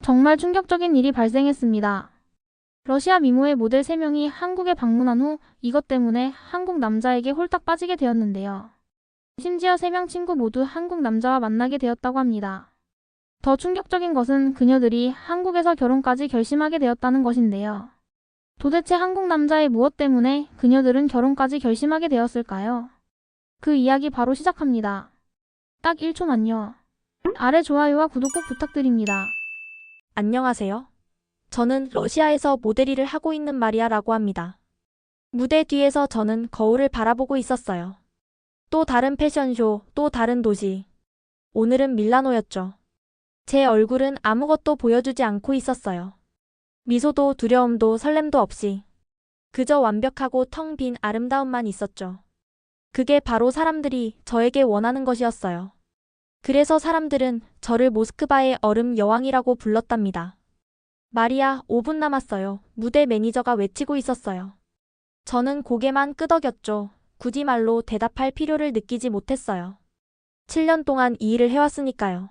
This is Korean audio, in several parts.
정말 충격적인 일이 발생했습니다. 러시아 미모의 모델 3명이 한국에 방문한 후 이것 때문에 한국 남자에게 홀딱 빠지게 되었는데요. 심지어 3명 친구 모두 한국 남자와 만나게 되었다고 합니다. 더 충격적인 것은 그녀들이 한국에서 결혼까지 결심하게 되었다는 것인데요. 도대체 한국 남자의 무엇 때문에 그녀들은 결혼까지 결심하게 되었을까요? 그 이야기 바로 시작합니다. 딱 1초만요. 아래 좋아요와 구독 꼭 부탁드립니다. 안녕하세요. 저는 러시아에서 모델 일을 하고 있는 마리아라고 합니다. 무대 뒤에서 저는 거울을 바라보고 있었어요. 또 다른 패션쇼, 또 다른 도시. 오늘은 밀라노였죠. 제 얼굴은 아무것도 보여주지 않고 있었어요. 미소도 두려움도 설렘도 없이. 그저 완벽하고 텅 빈 아름다움만 있었죠. 그게 바로 사람들이 저에게 원하는 것이었어요. 그래서 사람들은 저를 모스크바의 얼음 여왕이라고 불렀답니다. 마리아, 5분 남았어요. 무대 매니저가 외치고 있었어요. 저는 고개만 끄덕였죠. 굳이 말로 대답할 필요를 느끼지 못했어요. 7년 동안 이 일을 해왔으니까요.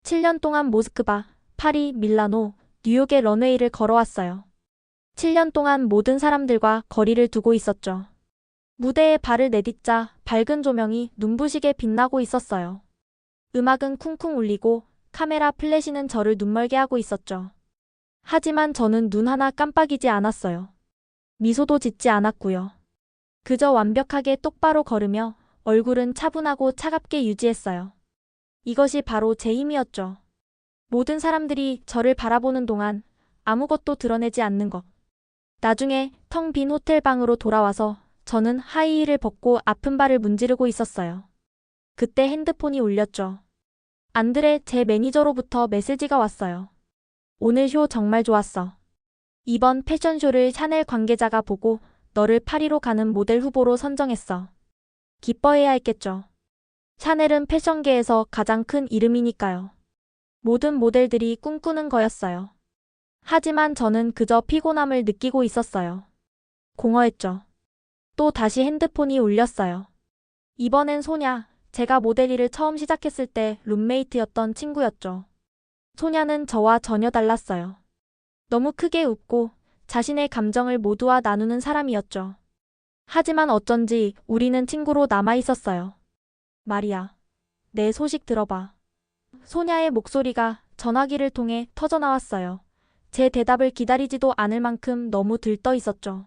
7년 동안 모스크바, 파리, 밀라노, 뉴욕의 런웨이를 걸어왔어요. 7년 동안 모든 사람들과 거리를 두고 있었죠. 무대에 발을 내딛자 밝은 조명이 눈부시게 빛나고 있었어요. 음악은 쿵쿵 울리고 카메라 플래시는 저를 눈멀게 하고 있었죠. 하지만 저는 눈 하나 깜빡이지 않았어요. 미소도 짓지 않았고요. 그저 완벽하게 똑바로 걸으며 얼굴은 차분하고 차갑게 유지했어요. 이것이 바로 제 힘이었죠. 모든 사람들이 저를 바라보는 동안 아무것도 드러내지 않는 것. 나중에 텅 빈 호텔 방으로 돌아와서 저는 하이힐을 벗고 아픈 발을 문지르고 있었어요. 그때 핸드폰이 울렸죠. 안드레, 제 매니저로부터 메시지가 왔어요. 오늘 쇼 정말 좋았어. 이번 패션쇼를 샤넬 관계자가 보고 너를 파리로 가는 모델 후보로 선정했어. 기뻐해야 했겠죠. 샤넬은 패션계에서 가장 큰 이름이니까요. 모든 모델들이 꿈꾸는 거였어요. 하지만 저는 그저 피곤함을 느끼고 있었어요. 공허했죠. 또 다시 핸드폰이 울렸어요. 이번엔 소냐, 제가 모델 일을 처음 시작했을 때 룸메이트였던 친구였죠. 소냐는 저와 전혀 달랐어요. 너무 크게 웃고 자신의 감정을 모두와 나누는 사람이었죠. 하지만 어쩐지 우리는 친구로 남아 있었어요. 마리아, 내 소식 들어봐. 소냐의 목소리가 전화기를 통해 터져나왔어요. 제 대답을 기다리지도 않을 만큼 너무 들떠 있었죠.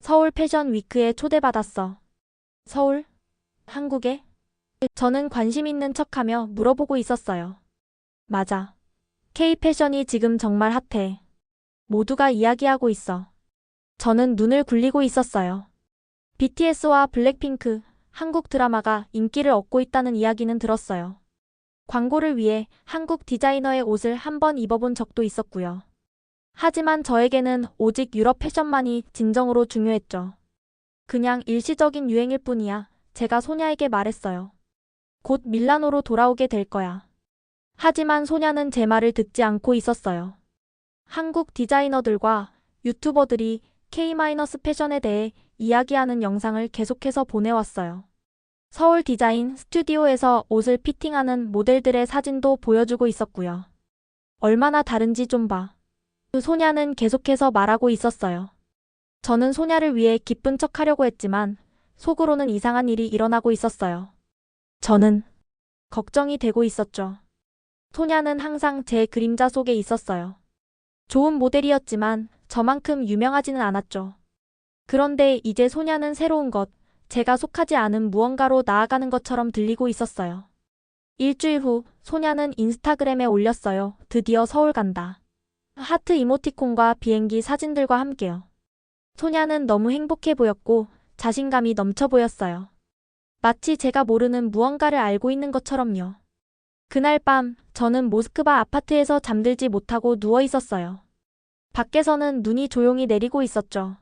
서울 패션 위크에 초대받았어. 서울? 한국에? 저는 관심 있는 척하며 물어보고 있었어요. 맞아. K-패션이 지금 정말 핫해. 모두가 이야기하고 있어. 저는 눈을 굴리고 있었어요. BTS와 블랙핑크, 한국 드라마가 인기를 얻고 있다는 이야기는 들었어요. 광고를 위해 한국 디자이너의 옷을 한번 입어본 적도 있었고요. 하지만 저에게는 오직 유럽 패션만이 진정으로 중요했죠. 그냥 일시적인 유행일 뿐이야. 제가 소냐에게 말했어요. 곧 밀라노로 돌아오게 될 거야. 하지만 소냐는 제 말을 듣지 않고 있었어요. 한국 디자이너들과 유튜버들이 K-패션에 대해 이야기하는 영상을 계속해서 보내왔어요. 서울 디자인 스튜디오에서 옷을 피팅하는 모델들의 사진도 보여주고 있었고요. 얼마나 다른지 좀 봐. 소냐는 계속해서 말하고 있었어요. 저는 소냐를 위해 기쁜 척 하려고 했지만 속으로는 이상한 일이 일어나고 있었어요. 저는 걱정이 되고 있었죠. 소냐는 항상 제 그림자 속에 있었어요. 좋은 모델이었지만 저만큼 유명하지는 않았죠. 그런데 이제 소냐는 새로운 것, 제가 속하지 않은 무언가로 나아가는 것처럼 들리고 있었어요. 일주일 후 소냐는 인스타그램에 올렸어요. 드디어 서울 간다. 하트 이모티콘과 비행기 사진들과 함께요. 소냐는 너무 행복해 보였고 자신감이 넘쳐 보였어요. 마치 제가 모르는 무언가를 알고 있는 것처럼요. 그날 밤 저는 모스크바 아파트에서 잠들지 못하고 누워 있었어요. 밖에서는 눈이 조용히 내리고 있었죠.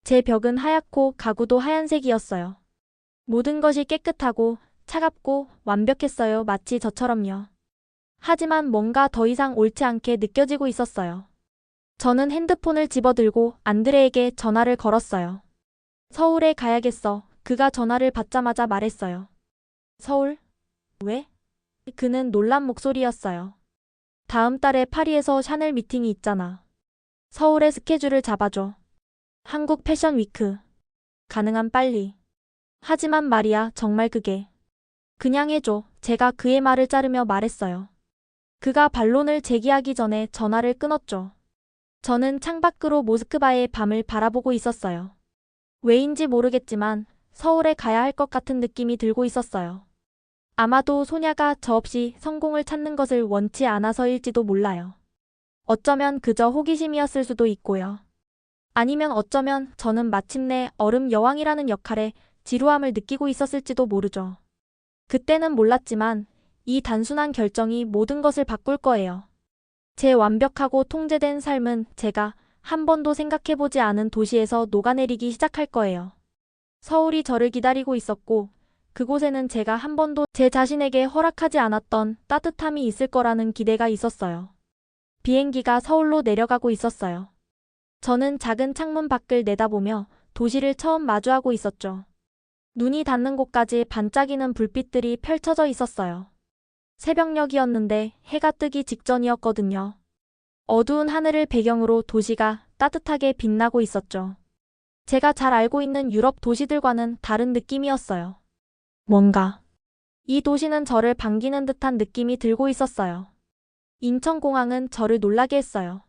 제 벽은 하얗고 가구도 하얀색이었어요. 모든 것이 깨끗하고 차갑고 완벽했어요. 마치 저처럼요. 하지만 뭔가 더 이상 옳지 않게 느껴지고 있었어요. 저는 핸드폰을 집어들고 안드레에게 전화를 걸었어요. 서울에 가야겠어. 그가 전화를 받자마자 말했어요. 서울? 왜? 그는 놀란 목소리였어요. 다음 달에 파리에서 샤넬 미팅이 있잖아. 서울에 스케줄을 잡아줘. 한국 패션 위크. 가능한 빨리. 하지만 말이야, 정말 그게. 그냥 해줘. 제가 그의 말을 자르며 말했어요. 그가 반론을 제기하기 전에 전화를 끊었죠. 저는 창밖으로 모스크바의 밤을 바라보고 있었어요. 왜인지 모르겠지만 서울에 가야 할 것 같은 느낌이 들고 있었어요. 아마도 소냐가 저 없이 성공을 찾는 것을 원치 않아서일지도 몰라요. 어쩌면 그저 호기심이었을 수도 있고요. 아니면 어쩌면 저는 마침내 얼음 여왕이라는 역할에 지루함을 느끼고 있었을지도 모르죠. 그때는 몰랐지만 이 단순한 결정이 모든 것을 바꿀 거예요. 제 완벽하고 통제된 삶은 제가 한 번도 생각해보지 않은 도시에서 녹아내리기 시작할 거예요. 서울이 저를 기다리고 있었고 그곳에는 제가 한 번도 제 자신에게 허락하지 않았던 따뜻함이 있을 거라는 기대가 있었어요. 비행기가 서울로 내려가고 있었어요. 저는 작은 창문 밖을 내다보며 도시를 처음 마주하고 있었죠. 눈이 닿는 곳까지 반짝이는 불빛들이 펼쳐져 있었어요. 새벽녘이었는데 해가 뜨기 직전이었거든요. 어두운 하늘을 배경으로 도시가 따뜻하게 빛나고 있었죠. 제가 잘 알고 있는 유럽 도시들과는 다른 느낌이었어요. 뭔가 이 도시는 저를 반기는 듯한 느낌이 들고 있었어요. 인천공항은 저를 놀라게 했어요.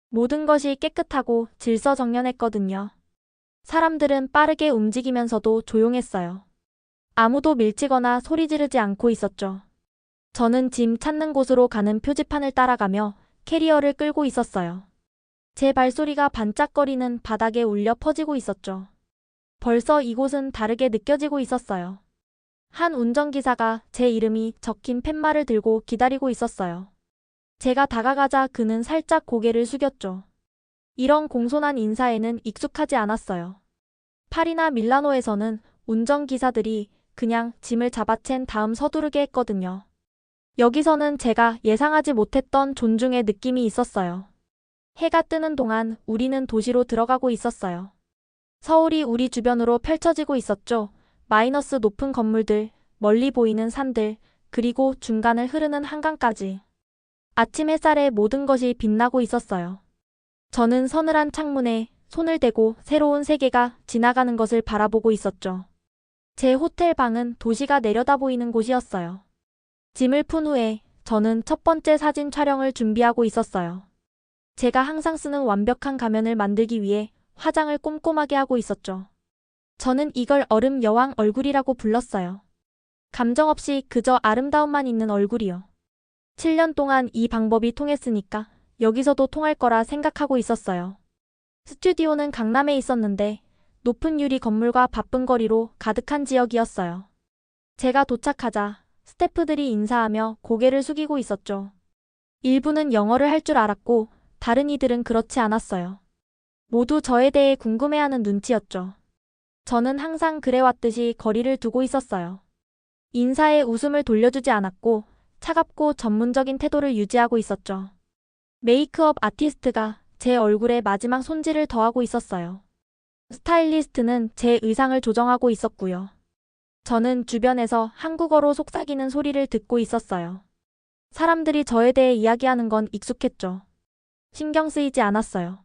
모든 것이 깨끗하고 질서정연했거든요. 사람들은 빠르게 움직이면서도 조용했어요. 아무도 밀치거나 소리 지르지 않고 있었죠. 저는 짐 찾는 곳으로 가는 표지판을 따라가며 캐리어를 끌고 있었어요. 제 발소리가 반짝거리는 바닥에 울려 퍼지고 있었죠. 벌써 이곳은 다르게 느껴지고 있었어요. 한 운전기사가 제 이름이 적힌 팻말을 들고 기다리고 있었어요. 제가 다가가자 그는 살짝 고개를 숙였죠. 이런 공손한 인사에는 익숙하지 않았어요. 파리나 밀라노에서는 운전기사들이 그냥 짐을 잡아챈 다음 서두르게 했거든요. 여기서는 제가 예상하지 못했던 존중의 느낌이 있었어요. 해가 뜨는 동안 우리는 도시로 들어가고 있었어요. 서울이 우리 주변으로 펼쳐지고 있었죠. 마이너스 높은 건물들, 멀리 보이는 산들, 그리고 중간을 흐르는 한강까지. 아침 햇살에 모든 것이 빛나고 있었어요. 저는 서늘한 창문에 손을 대고 새로운 세계가 지나가는 것을 바라보고 있었죠. 제 호텔 방은 도시가 내려다 보이는 곳이었어요. 짐을 푼 후에 저는 첫 번째 사진 촬영을 준비하고 있었어요. 제가 항상 쓰는 완벽한 가면을 만들기 위해 화장을 꼼꼼하게 하고 있었죠. 저는 이걸 얼음 여왕 얼굴이라고 불렀어요. 감정 없이 그저 아름다움만 있는 얼굴이요. 7년 동안 이 방법이 통했으니까 여기서도 통할 거라 생각하고 있었어요. 스튜디오는 강남에 있었는데 높은 유리 건물과 바쁜 거리로 가득한 지역이었어요. 제가 도착하자 스태프들이 인사하며 고개를 숙이고 있었죠. 일부는 영어를 할 줄 알았고 다른 이들은 그렇지 않았어요. 모두 저에 대해 궁금해하는 눈치였죠. 저는 항상 그래왔듯이 거리를 두고 있었어요. 인사에 웃음을 돌려주지 않았고 차갑고 전문적인 태도를 유지하고 있었죠. 메이크업 아티스트가 제 얼굴에 마지막 손질을 더하고 있었어요. 스타일리스트는 제 의상을 조정하고 있었고요. 저는 주변에서 한국어로 속삭이는 소리를 듣고 있었어요. 사람들이 저에 대해 이야기하는 건 익숙했죠. 신경 쓰이지 않았어요.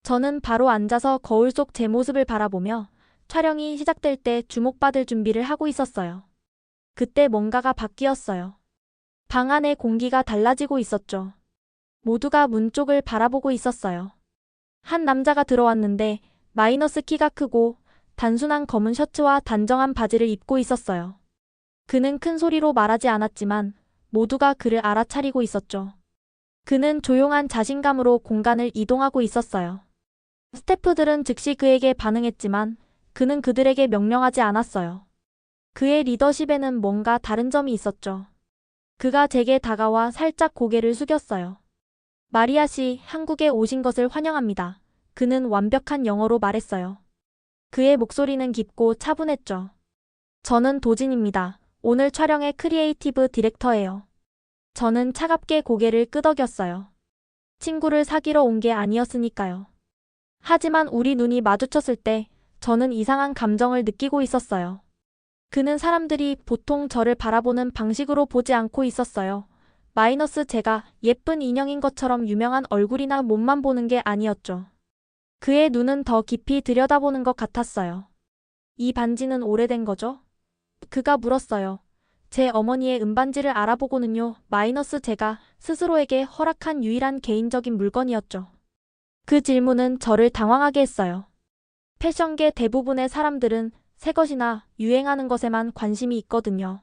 저는 바로 앉아서 거울 속 제 모습을 바라보며 촬영이 시작될 때 주목받을 준비를 하고 있었어요. 그때 뭔가가 바뀌었어요. 방 안의 공기가 달라지고 있었죠. 모두가 문 쪽을 바라보고 있었어요. 한 남자가 들어왔는데 마이너스 키가 크고 단순한 검은 셔츠와 단정한 바지를 입고 있었어요. 그는 큰 소리로 말하지 않았지만 모두가 그를 알아차리고 있었죠. 그는 조용한 자신감으로 공간을 이동하고 있었어요. 스태프들은 즉시 그에게 반응했지만 그는 그들에게 명령하지 않았어요. 그의 리더십에는 뭔가 다른 점이 있었죠. 그가 제게 다가와 살짝 고개를 숙였어요. 마리아 씨, 한국에 오신 것을 환영합니다. 그는 완벽한 영어로 말했어요. 그의 목소리는 깊고 차분했죠. 저는 도진입니다. 오늘 촬영의 크리에이티브 디렉터예요. 저는 차갑게 고개를 끄덕였어요. 친구를 사귀러 온 게 아니었으니까요. 하지만 우리 눈이 마주쳤을 때 저는 이상한 감정을 느끼고 있었어요. 그는 사람들이 보통 저를 바라보는 방식으로 보지 않고 있었어요. 마이너스 제가 예쁜 인형인 것처럼 유명한 얼굴이나 몸만 보는 게 아니었죠. 그의 눈은 더 깊이 들여다보는 것 같았어요. 이 반지는 오래된 거죠? 그가 물었어요. 제 어머니의 은반지를 알아보고는요. 마이너스 제가 스스로에게 허락한 유일한 개인적인 물건이었죠. 그 질문은 저를 당황하게 했어요. 패션계 대부분의 사람들은 새 것이나 유행하는 것에만 관심이 있거든요.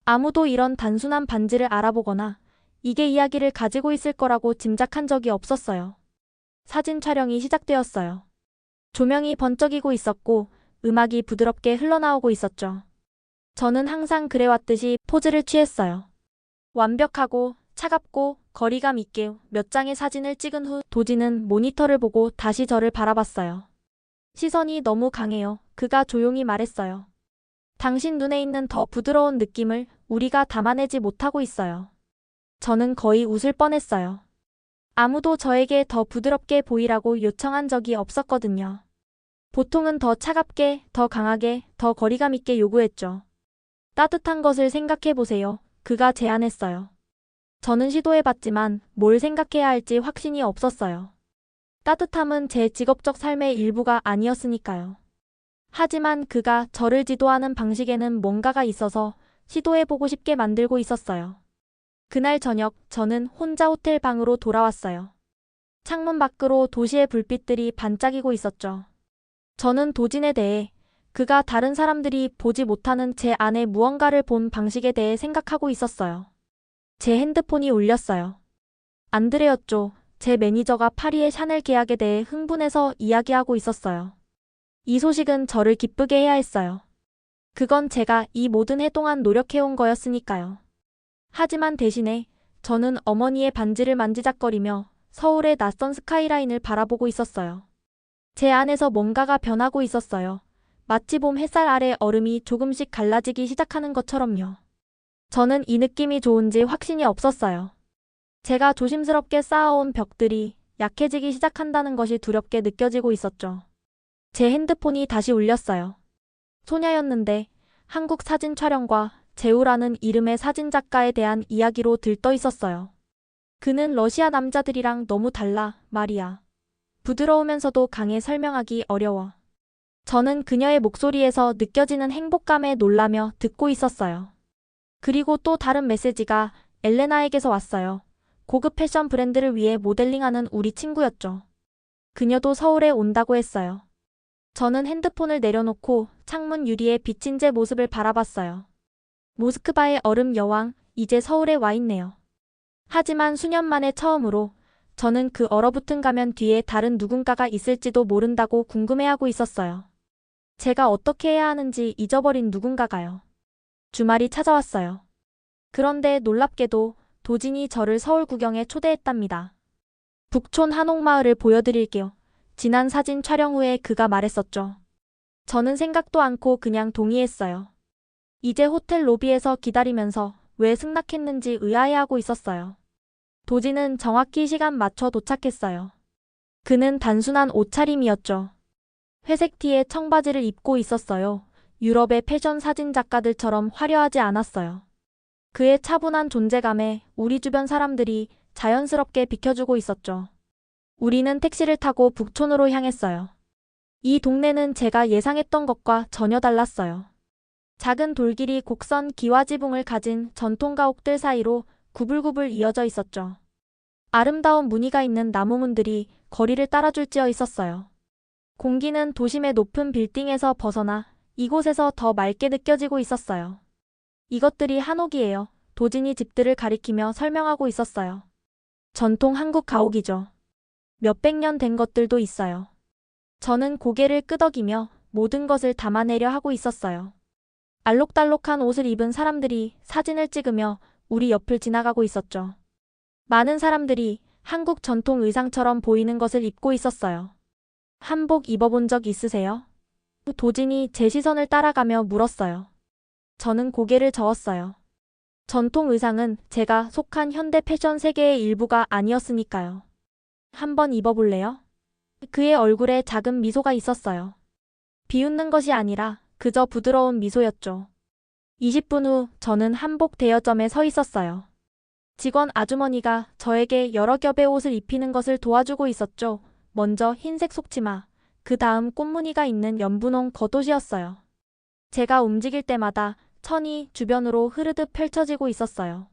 아무도 이런 단순한 반지를 알아보거나 이게 이야기를 가지고 있을 거라고 짐작한 적이 없었어요. 사진 촬영이 시작되었어요. 조명이 번쩍이고 있었고 음악이 부드럽게 흘러나오고 있었죠. 저는 항상 그래왔듯이 포즈를 취했어요. 완벽하고 차갑고 거리감 있게 몇 장의 사진을 찍은 후 도지는 모니터를 보고 다시 저를 바라봤어요. 시선이 너무 강해요. 그가 조용히 말했어요. 당신 눈에 있는 더 부드러운 느낌을 우리가 담아내지 못하고 있어요. 저는 거의 웃을 뻔했어요. 아무도 저에게 더 부드럽게 보이라고 요청한 적이 없었거든요. 보통은 더 차갑게, 더 강하게, 더 거리감 있게 요구했죠. 따뜻한 것을 생각해 보세요. 그가 제안했어요. 저는 시도해봤지만 뭘 생각해야 할지 확신이 없었어요. 따뜻함은 제 직업적 삶의 일부가 아니었으니까요. 하지만 그가 저를 지도하는 방식에는 뭔가가 있어서 시도해보고 싶게 만들고 있었어요. 그날 저녁 저는 혼자 호텔 방으로 돌아왔어요. 창문 밖으로 도시의 불빛들이 반짝이고 있었죠. 저는 도진에 대해 그가 다른 사람들이 보지 못하는 제 안에 무언가를 본 방식에 대해 생각하고 있었어요. 제 핸드폰이 울렸어요. 안드레였죠. 제 매니저가 파리의 샤넬 계약에 대해 흥분해서 이야기하고 있었어요. 이 소식은 저를 기쁘게 해야 했어요. 그건 제가 이 모든 해 동안 노력해온 거였으니까요. 하지만 대신에 저는 어머니의 반지를 만지작거리며 서울의 낯선 스카이라인을 바라보고 있었어요. 제 안에서 뭔가가 변하고 있었어요. 마치 봄 햇살 아래 얼음이 조금씩 갈라지기 시작하는 것처럼요. 저는 이 느낌이 좋은지 확신이 없었어요. 제가 조심스럽게 쌓아온 벽들이 약해지기 시작한다는 것이 두렵게 느껴지고 있었죠. 제 핸드폰이 다시 울렸어요. 소녀였는데 한국 사진 촬영과 제우라는 이름의 사진작가에 대한 이야기로 들떠 있었어요. 그는 러시아 남자들이랑 너무 달라, 말이야. 부드러우면서도 강해 설명하기 어려워. 저는 그녀의 목소리에서 느껴지는 행복감에 놀라며 듣고 있었어요. 그리고 또 다른 메시지가 엘레나에게서 왔어요. 고급 패션 브랜드를 위해 모델링하는 우리 친구였죠. 그녀도 서울에 온다고 했어요. 저는 핸드폰을 내려놓고 창문 유리에 비친 제 모습을 바라봤어요. 모스크바의 얼음 여왕, 이제 서울에 와 있네요. 하지만 수년 만에 처음으로 저는 그 얼어붙은 가면 뒤에 다른 누군가가 있을지도 모른다고 궁금해하고 있었어요. 제가 어떻게 해야 하는지 잊어버린 누군가가요. 주말이 찾아왔어요. 그런데 놀랍게도 도진이 저를 서울 구경에 초대했답니다. 북촌 한옥마을을 보여드릴게요. 지난 사진 촬영 후에 그가 말했었죠. 저는 생각도 않고 그냥 동의했어요. 이제 호텔 로비에서 기다리면서 왜 승낙했는지 의아해하고 있었어요. 도진은 정확히 시간 맞춰 도착했어요. 그는 단순한 옷차림이었죠. 회색 티에 청바지를 입고 있었어요. 유럽의 패션 사진 작가들처럼 화려하지 않았어요. 그의 차분한 존재감에 우리 주변 사람들이 자연스럽게 비켜주고 있었죠. 우리는 택시를 타고 북촌으로 향했어요. 이 동네는 제가 예상했던 것과 전혀 달랐어요. 작은 돌길이 곡선 기와 지붕을 가진 전통 가옥들 사이로 구불구불 이어져 있었죠. 아름다운 무늬가 있는 나무문들이 거리를 따라줄지어 있었어요. 공기는 도심의 높은 빌딩에서 벗어나 이곳에서 더 맑게 느껴지고 있었어요. 이것들이 한옥이에요. 도진이 집들을 가리키며 설명하고 있었어요. 전통 한국 가옥이죠. 몇백 년 된 것들도 있어요. 저는 고개를 끄덕이며 모든 것을 담아내려 하고 있었어요. 알록달록한 옷을 입은 사람들이 사진을 찍으며 우리 옆을 지나가고 있었죠. 많은 사람들이 한국 전통 의상처럼 보이는 것을 입고 있었어요. 한복 입어본 적 있으세요? 도진이 제 시선을 따라가며 물었어요. 저는 고개를 저었어요. 전통 의상은 제가 속한 현대 패션 세계의 일부가 아니었으니까요. 한번 입어볼래요? 그의 얼굴에 작은 미소가 있었어요. 비웃는 것이 아니라 그저 부드러운 미소였죠. 20분 후 저는 한복 대여점에 서 있었어요. 직원 아주머니가 저에게 여러 겹의 옷을 입히는 것을 도와주고 있었죠. 먼저 흰색 속치마, 그 다음 꽃무늬가 있는 연분홍 겉옷이었어요. 제가 움직일 때마다 천이 주변으로 흐르듯 펼쳐지고 있었어요.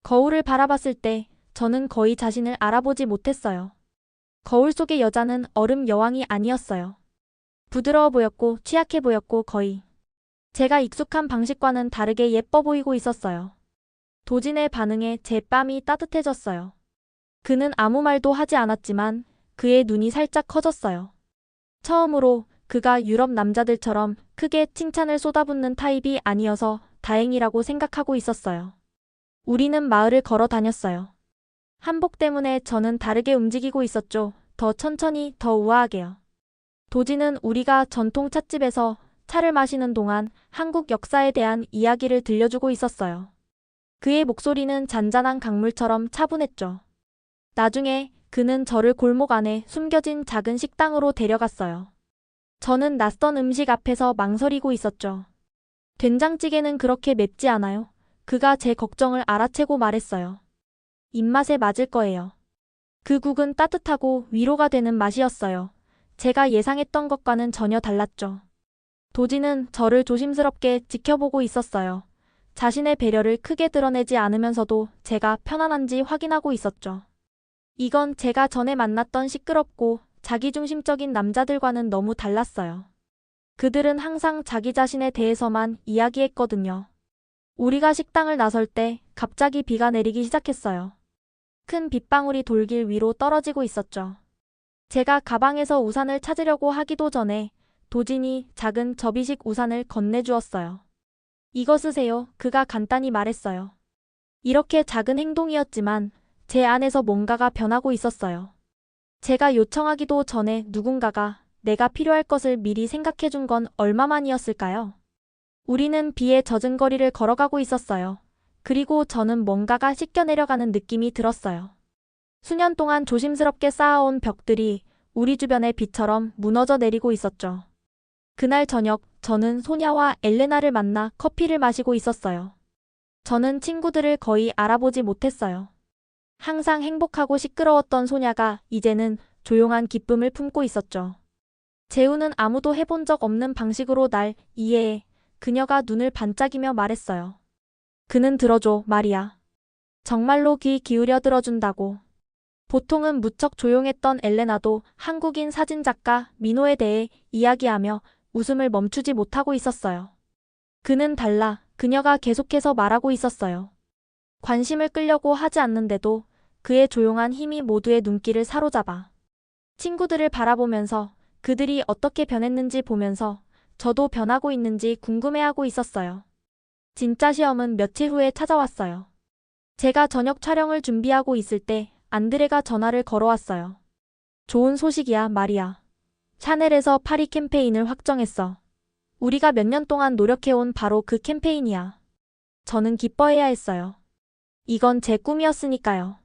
거울을 바라봤을 때 저는 거의 자신을 알아보지 못했어요. 거울 속의 여자는 얼음 여왕이 아니었어요. 부드러워 보였고 취약해 보였고 거의 제가 익숙한 방식과는 다르게 예뻐 보이고 있었어요. 도진의 반응에 제 뺨이 따뜻해졌어요. 그는 아무 말도 하지 않았지만 그의 눈이 살짝 커졌어요. 처음으로 그가 유럽 남자들처럼 크게 칭찬을 쏟아붓는 타입이 아니어서 다행이라고 생각하고 있었어요. 우리는 마을을 걸어 다녔어요. 한복 때문에 저는 다르게 움직이고 있었죠. 더 천천히, 더 우아하게요. 도진은 우리가 전통 찻집에서 차를 마시는 동안 한국 역사에 대한 이야기를 들려주고 있었어요. 그의 목소리는 잔잔한 강물처럼 차분했죠. 나중에 그는 저를 골목 안에 숨겨진 작은 식당으로 데려갔어요. 저는 낯선 음식 앞에서 망설이고 있었죠. 된장찌개는 그렇게 맵지 않아요. 그가 제 걱정을 알아채고 말했어요. 입맛에 맞을 거예요. 그 국은 따뜻하고 위로가 되는 맛이었어요. 제가 예상했던 것과는 전혀 달랐죠. 도진은 저를 조심스럽게 지켜보고 있었어요. 자신의 배려를 크게 드러내지 않으면서도 제가 편안한지 확인하고 있었죠. 이건 제가 전에 만났던 시끄럽고 자기중심적인 남자들과는 너무 달랐어요. 그들은 항상 자기 자신에 대해서만 이야기했거든요. 우리가 식당을 나설 때 갑자기 비가 내리기 시작했어요. 큰 빗방울이 돌길 위로 떨어지고 있었죠. 제가 가방에서 우산을 찾으려고 하기도 전에 도진이 작은 접이식 우산을 건네주었어요. 이거 쓰세요. 그가 간단히 말했어요. 이렇게 작은 행동이었지만 제 안에서 뭔가가 변하고 있었어요. 제가 요청하기도 전에 누군가가 내가 필요할 것을 미리 생각해준 건 얼마만이었을까요? 우리는 비에 젖은 거리를 걸어가고 있었어요. 그리고 저는 뭔가가 씻겨내려가는 느낌이 들었어요. 수년 동안 조심스럽게 쌓아온 벽들이 우리 주변의 비처럼 무너져 내리고 있었죠. 그날 저녁 저는 소냐와 엘레나를 만나 커피를 마시고 있었어요. 저는 친구들을 거의 알아보지 못했어요. 항상 행복하고 시끄러웠던 소냐가 이제는 조용한 기쁨을 품고 있었죠. 재우는 아무도 해본 적 없는 방식으로 날 이해해. 그녀가 눈을 반짝이며 말했어요. 그는 들어줘, 마리아. 정말로 귀 기울여 들어준다고. 보통은 무척 조용했던 엘레나도 한국인 사진작가 민호에 대해 이야기하며 웃음을 멈추지 못하고 있었어요. 그는 달라. 그녀가 계속해서 말하고 있었어요. 관심을 끌려고 하지 않는데도 그의 조용한 힘이 모두의 눈길을 사로잡아. 친구들을 바라보면서 그들이 어떻게 변했는지 보면서 저도 변하고 있는지 궁금해하고 있었어요. 진짜 시험은 며칠 후에 찾아왔어요. 제가 저녁 촬영을 준비하고 있을 때 안드레가 전화를 걸어왔어요. 좋은 소식이야, 마리아. 샤넬에서 파리 캠페인을 확정했어. 우리가 몇 년 동안 노력해온 바로 그 캠페인이야. 저는 기뻐해야 했어요. 이건 제 꿈이었으니까요.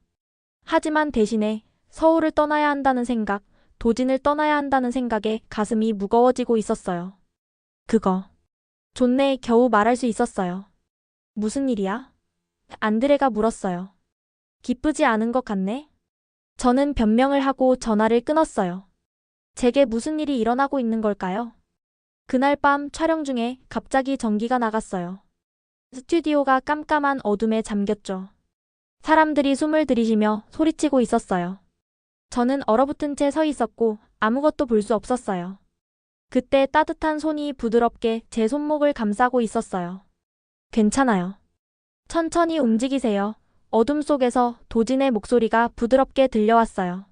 하지만 대신에 서울을 떠나야 한다는 생각, 도진을 떠나야 한다는 생각에 가슴이 무거워지고 있었어요. 그거. 존네에 겨우 말할 수 있었어요. 무슨 일이야? 안드레가 물었어요. 기쁘지 않은 것 같네? 저는 변명을 하고 전화를 끊었어요. 제게 무슨 일이 일어나고 있는 걸까요? 그날 밤 촬영 중에 갑자기 전기가 나갔어요. 스튜디오가 깜깜한 어둠에 잠겼죠. 사람들이 숨을 들이쉬며 소리치고 있었어요. 저는 얼어붙은 채 서 있었고 아무것도 볼 수 없었어요. 그때 따뜻한 손이 부드럽게 제 손목을 감싸고 있었어요. 괜찮아요. 천천히 움직이세요. 어둠 속에서 도진의 목소리가 부드럽게 들려왔어요.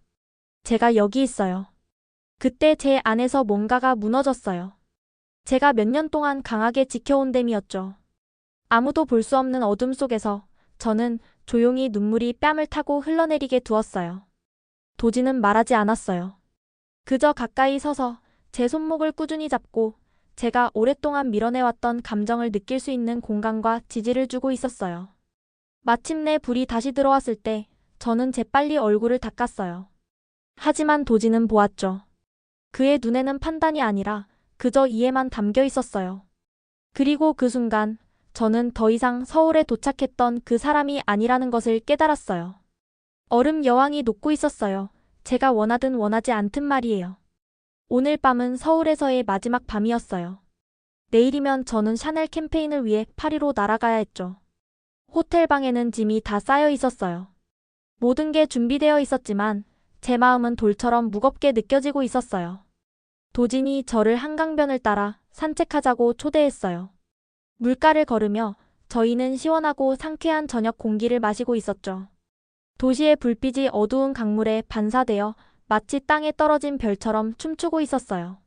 제가 여기 있어요. 그때 제 안에서 뭔가가 무너졌어요. 제가 몇 년 동안 강하게 지켜온 댐이었죠. 아무도 볼 수 없는 어둠 속에서 저는 조용히 눈물이 뺨을 타고 흘러내리게 두었어요. 도진은 말하지 않았어요. 그저 가까이 서서 제 손목을 꾸준히 잡고 제가 오랫동안 밀어내왔던 감정을 느낄 수 있는 공간과 지지를 주고 있었어요. 마침내 불이 다시 들어왔을 때 저는 재빨리 얼굴을 닦았어요. 하지만 도진은 보았죠. 그의 눈에는 판단이 아니라 그저 이해만 담겨 있었어요. 그리고 그 순간 저는 더 이상 서울에 도착했던 그 사람이 아니라는 것을 깨달았어요. 얼음 여왕이 녹고 있었어요. 제가 원하든 원하지 않든 말이에요. 오늘 밤은 서울에서의 마지막 밤이었어요. 내일이면 저는 샤넬 캠페인을 위해 파리로 날아가야 했죠. 호텔 방에는 짐이 다 쌓여 있었어요. 모든 게 준비되어 있었지만 제 마음은 돌처럼 무겁게 느껴지고 있었어요. 도진이 저를 한강변을 따라 산책하자고 초대했어요. 물가를 걸으며 저희는 시원하고 상쾌한 저녁 공기를 마시고 있었죠. 도시의 불빛이 어두운 강물에 반사되어 마치 땅에 떨어진 별처럼 춤추고 있었어요.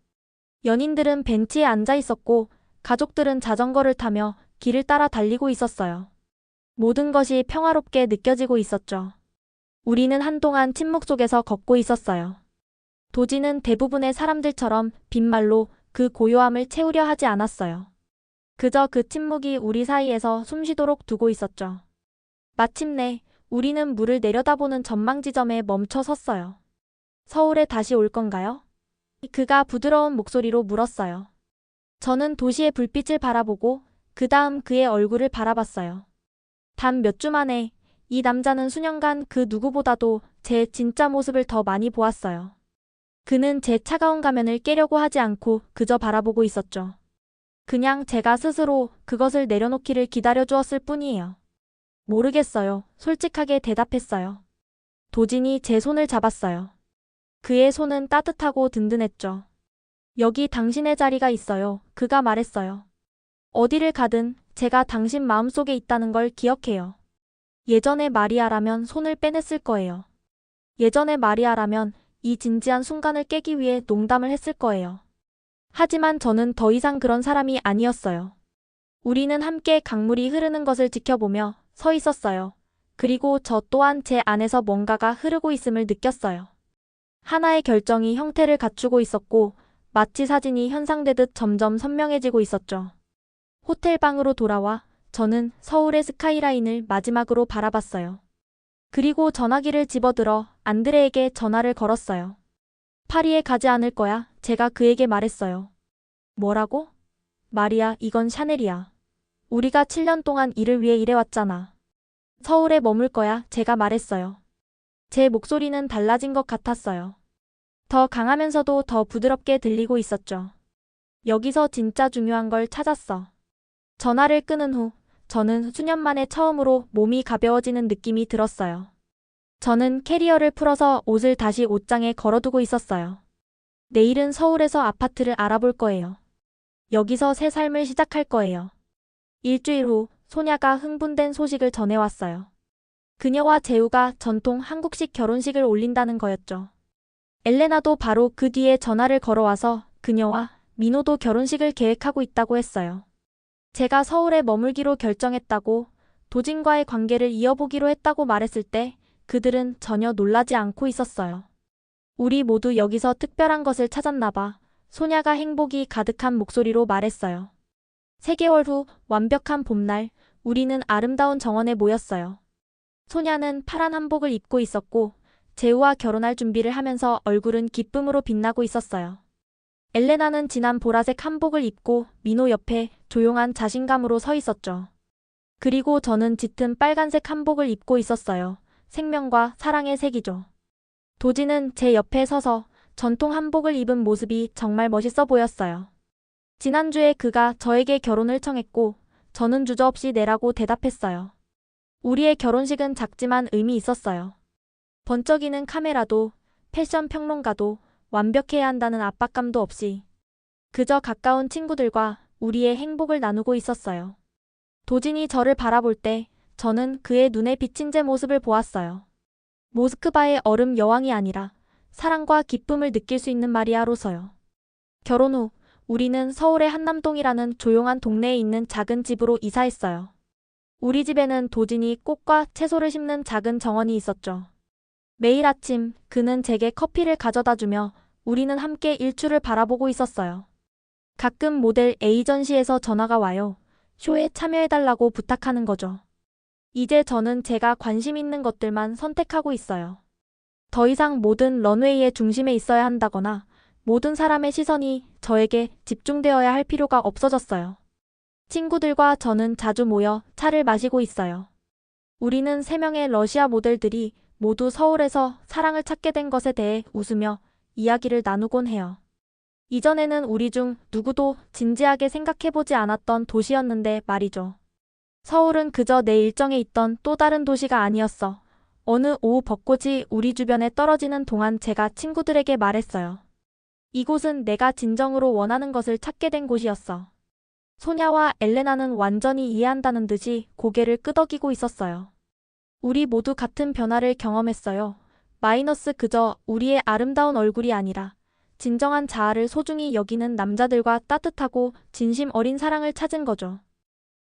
연인들은 벤치에 앉아 있었고 가족들은 자전거를 타며 길을 따라 달리고 있었어요. 모든 것이 평화롭게 느껴지고 있었죠. 우리는 한동안 침묵 속에서 걷고 있었어요. 도지는 대부분의 사람들처럼 빈말로 그 고요함을 채우려 하지 않았어요. 그저 그 침묵이 우리 사이에서 숨쉬도록 두고 있었죠. 마침내 우리는 물을 내려다보는 전망 지점에 멈춰 섰어요. 서울에 다시 올 건가요? 그가 부드러운 목소리로 물었어요. 저는 도시의 불빛을 바라보고 그 다음 그의 얼굴을 바라봤어요. 단 몇 주 만에 이 남자는 수년간 그 누구보다도 제 진짜 모습을 더 많이 보았어요. 그는 제 차가운 가면을 깨려고 하지 않고 그저 바라보고 있었죠. 그냥 제가 스스로 그것을 내려놓기를 기다려 주었을 뿐이에요. 모르겠어요. 솔직하게 대답했어요. 도진이 제 손을 잡았어요. 그의 손은 따뜻하고 든든했죠. 여기 당신의 자리가 있어요. 그가 말했어요. 어디를 가든 제가 당신 마음속에 있다는 걸 기억해요. 예전의 마리아라면 손을 빼냈을 거예요. 예전의 마리아라면 이 진지한 순간을 깨기 위해 농담을 했을 거예요. 하지만 저는 더 이상 그런 사람이 아니었어요. 우리는 함께 강물이 흐르는 것을 지켜보며 서 있었어요. 그리고 저 또한 제 안에서 뭔가가 흐르고 있음을 느꼈어요. 하나의 결정이 형태를 갖추고 있었고 마치 사진이 현상되듯 점점 선명해지고 있었죠. 호텔 방으로 돌아와 저는 서울의 스카이라인을 마지막으로 바라봤어요. 그리고 전화기를 집어들어 안드레에게 전화를 걸었어요. 파리에 가지 않을 거야. 제가 그에게 말했어요. 뭐라고? 마리아, 이건 샤넬이야. 우리가 7년 동안 이를 위해 일해왔잖아. 서울에 머물 거야. 제가 말했어요. 제 목소리는 달라진 것 같았어요. 더 강하면서도 더 부드럽게 들리고 있었죠. 여기서 진짜 중요한 걸 찾았어. 전화를 끊은 후 저는 수년 만에 처음으로 몸이 가벼워지는 느낌이 들었어요. 저는 캐리어를 풀어서 옷을 다시 옷장에 걸어두고 있었어요. 내일은 서울에서 아파트를 알아볼 거예요. 여기서 새 삶을 시작할 거예요. 일주일 후 소냐가 흥분된 소식을 전해왔어요. 그녀와 재우가 전통 한국식 결혼식을 올린다는 거였죠. 엘레나도 바로 그 뒤에 전화를 걸어와서 그녀와 민호도 결혼식을 계획하고 있다고 했어요. 제가 서울에 머물기로 결정했다고, 도진과의 관계를 이어보기로 했다고 말했을 때 그들은 전혀 놀라지 않고 있었어요. 우리 모두 여기서 특별한 것을 찾았나 봐. 소냐가 행복이 가득한 목소리로 말했어요. 3개월 후 완벽한 봄날, 우리는 아름다운 정원에 모였어요. 소냐는 파란 한복을 입고 있었고 재우와 결혼할 준비를 하면서 얼굴은 기쁨으로 빛나고 있었어요. 엘레나는 진한 보라색 한복을 입고 민호 옆에 조용한 자신감으로 서 있었죠. 그리고 저는 짙은 빨간색 한복을 입고 있었어요. 생명과 사랑의 색이죠. 도지는 제 옆에 서서 전통 한복을 입은 모습이 정말 멋있어 보였어요. 지난주에 그가 저에게 결혼을 청했고 저는 주저없이 네라고 대답했어요. 우리의 결혼식은 작지만 의미 있었어요. 번쩍이는 카메라도 패션 평론가도 완벽해야 한다는 압박감도 없이 그저 가까운 친구들과 우리의 행복을 나누고 있었어요. 도진이 저를 바라볼 때 저는 그의 눈에 비친 제 모습을 보았어요. 모스크바의 얼음 여왕이 아니라 사랑과 기쁨을 느낄 수 있는 마리아로서요. 결혼 후 우리는 서울의 한남동이라는 조용한 동네에 있는 작은 집으로 이사했어요. 우리 집에는 도진이 꽃과 채소를 심는 작은 정원이 있었죠. 매일 아침 그는 제게 커피를 가져다 주며 우리는 함께 일출을 바라보고 있었어요. 가끔 모델 에이전시에서 전화가 와요. 쇼에 참여해달라고 부탁하는 거죠. 이제 저는 제가 관심 있는 것들만 선택하고 있어요. 더 이상 모든 런웨이의 중심에 있어야 한다거나 모든 사람의 시선이 저에게 집중되어야 할 필요가 없어졌어요. 친구들과 저는 자주 모여 차를 마시고 있어요. 우리는 3명의 러시아 모델들이 모두 서울에서 사랑을 찾게 된 것에 대해 웃으며 이야기를 나누곤 해요. 이전에는 우리 중 누구도 진지하게 생각해보지 않았던 도시였는데 말이죠. 서울은 그저 내 일정에 있던 또 다른 도시가 아니었어. 어느 오후 벚꽃이 우리 주변에 떨어지는 동안 제가 친구들에게 말했어요. 이곳은 내가 진정으로 원하는 것을 찾게 된 곳이었어. 소냐와 엘레나는 완전히 이해한다는 듯이 고개를 끄덕이고 있었어요. 우리 모두 같은 변화를 경험했어요. 마이너스 그저 우리의 아름다운 얼굴이 아니라 진정한 자아를 소중히 여기는 남자들과 따뜻하고 진심 어린 사랑을 찾은 거죠.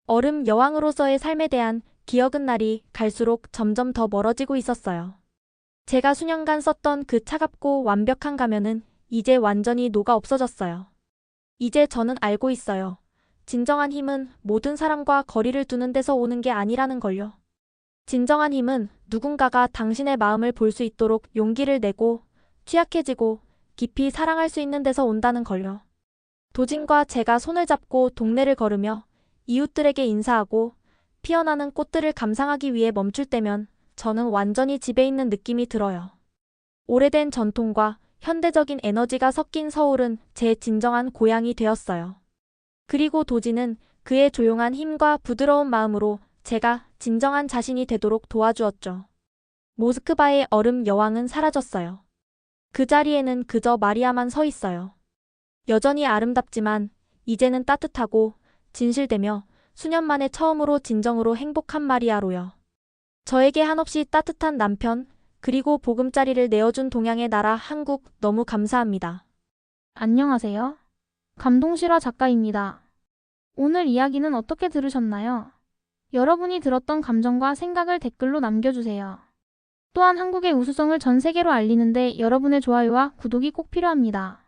얼음 여왕으로서의 삶에 대한 기억은 날이 갈수록 점점 더 멀어지고 있었어요. 제가 수년간 썼던 그 차갑고 완벽한 가면은 이제 완전히 녹아 없어졌어요. 이제 저는 알고 있어요. 진정한 힘은 모든 사람과 거리를 두는 데서 오는 게 아니라는 걸요. 진정한 힘은 누군가가 당신의 마음을 볼 수 있도록 용기를 내고 취약해지고 깊이 사랑할 수 있는 데서 온다는 걸요. 도진과 제가 손을 잡고 동네를 걸으며 이웃들에게 인사하고 피어나는 꽃들을 감상하기 위해 멈출 때면 저는 완전히 집에 있는 느낌이 들어요. 오래된 전통과 현대적인 에너지가 섞인 서울은 제 진정한 고향이 되었어요. 그리고 도진은 그의 조용한 힘과 부드러운 마음으로 제가 진정한 자신이 되도록 도와주었죠. 모스크바의 얼음 여왕은 사라졌어요. 그 자리에는 그저 마리아만 서 있어요. 여전히 아름답지만 이제는 따뜻하고 진실되며 수년 만에 처음으로 진정으로 행복한 마리아로요. 저에게 한없이 따뜻한 남편, 그리고 보금자리를 내어준 동양의 나라 한국 너무 감사합니다. 안녕하세요. 감동실화 작가입니다. 오늘 이야기는 어떻게 들으셨나요? 여러분이 들었던 감정과 생각을 댓글로 남겨주세요. 또한 한국의 우수성을 전 세계로 알리는데 여러분의 좋아요와 구독이 꼭 필요합니다.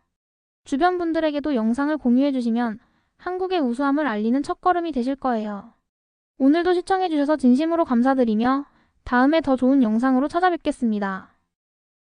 주변 분들에게도 영상을 공유해주시면 한국의 우수함을 알리는 첫걸음이 되실 거예요. 오늘도 시청해주셔서 진심으로 감사드리며 다음에 더 좋은 영상으로 찾아뵙겠습니다.